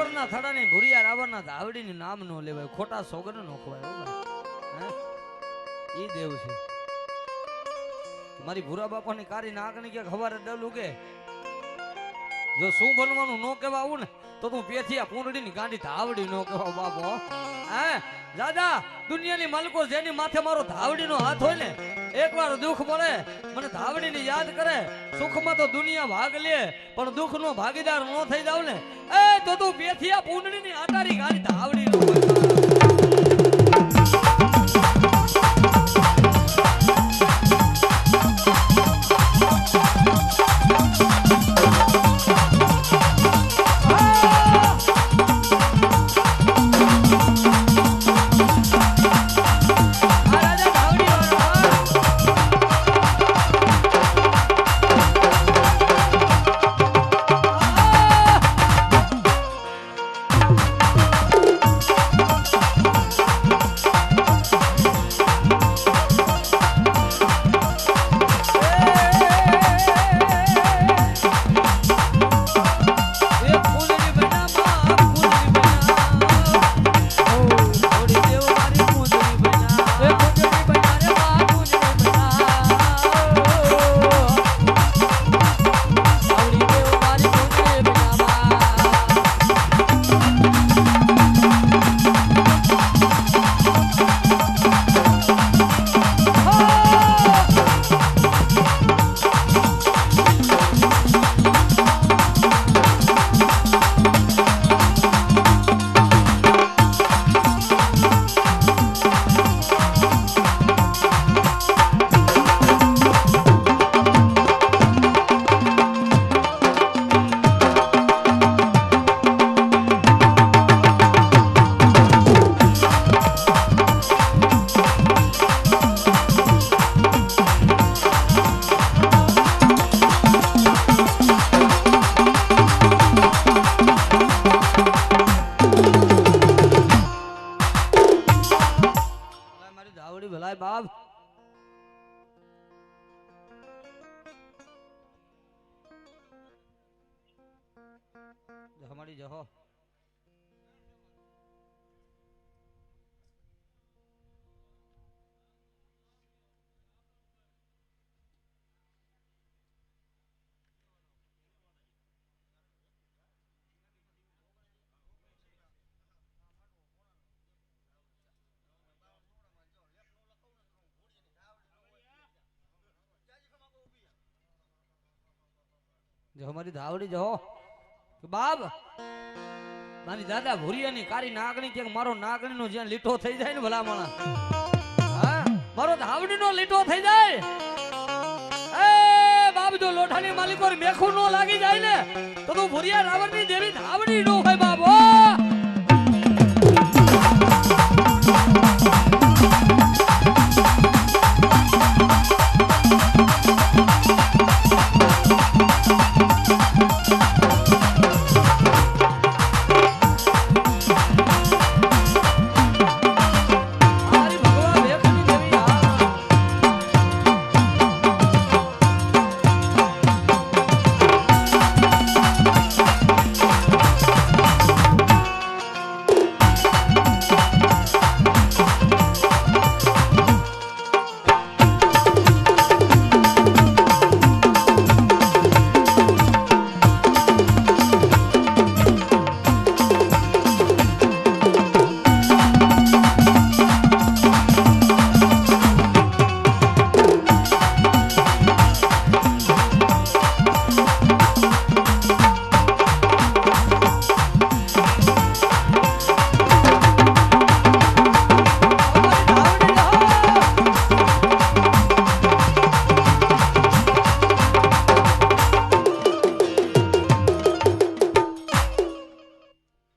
રાવણના થડાની ભૂરિયા રાવણના ધાવડીનું નામ ન લેવાય, ખોટા સોગન ન ખવાય. ઈ દેવ છે મારી ભૂરા બાપાની કારી નાગણી કે ખબર ડલું કે જો શું બનવાનું ન કહેવા આવું ને તો તું પેથિયા પૂંડડીની ગાંડી ધાવડી ન કહેવા બાપો. હે દાદા દુનિયાની માલિકો જેની માથે મારો ધાવડીનો હાથ હોય ને એકવાર દુઃખ મળે મને ધાવડીની યાદ કરે. સુખમાં તો દુનિયા ભાગ લે પણ દુઃખનો ભાગીદાર ન થઈ જાવ ને એ તો તું પેથિયા પૂંડડીની આટારી ગાંડી ધાવડી ન હોય. બાપ हमारी जहो जो हमारी धावड़ी जो बाप मारी दादा भूरियानी कारी नागणी के मारो नागणी नो ज्यां લીટો થઈ જાય ને ભલા માણા હા મારો धावड़ी નો લીટો થઈ જાય એ બાપ જો લોઠાની માલિકો મેખું નો લાગી જાય ને તો તું ભૂરિયા રાવણની દેવી धावड़ी નો હોય બાપ